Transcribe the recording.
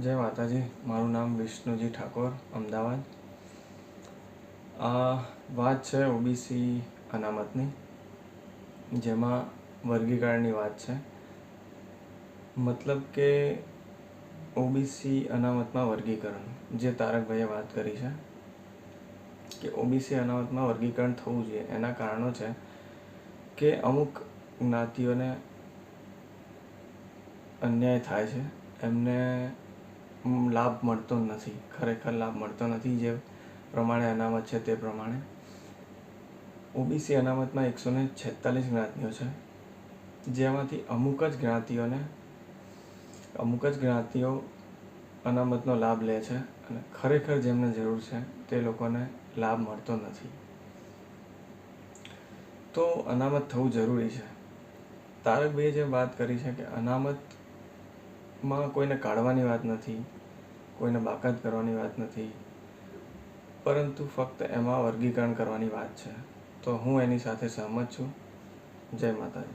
જય માતાજી. મારું નામ વિષ્ણુજી ઠાકોર, અમદાવાદ. આ વાત છે ઓબીસી અનામતની, જેમાં વર્ગીકરણની વાત છે. મતલબ કે ઓબીસી અનામતમાં વર્ગીકરણ, જે તારકભાઈએ વાત કરી છે કે ઓબીસી અનામતમાં વર્ગીકરણ થવું જોઈએ. એના કારણો છે કે અમુક જ્ઞાતિઓને અન્યાય થાય છે, એમને લાભ મળતો નથી, ખરેખર લાભ મળતો નથી. જે પ્રમાણે અનામત છે તે પ્રમાણે ઓબીસી અનામતમાં 146 જ્ઞાતિઓ છે, જેમાંથી અમુક જ જ્ઞાતિઓ અનામતનો લાભ લે છે અને ખરેખર જેમને જરૂર છે તે લોકોને લાભ મળતો નથી. તો અનામત થવું જરૂરી છે. તારકભાઈએ જે વાત કરી છે કે અનામતમાં કોઈને કાઢવાની વાત નથી, કોઈને બાકાત કરવાની વાત નથી, પરંતુ ફક્ત એમાં વર્ગીકરણ કરવાની વાત છે. તો હું એની સાથે સહમત છું. જય માતાજી.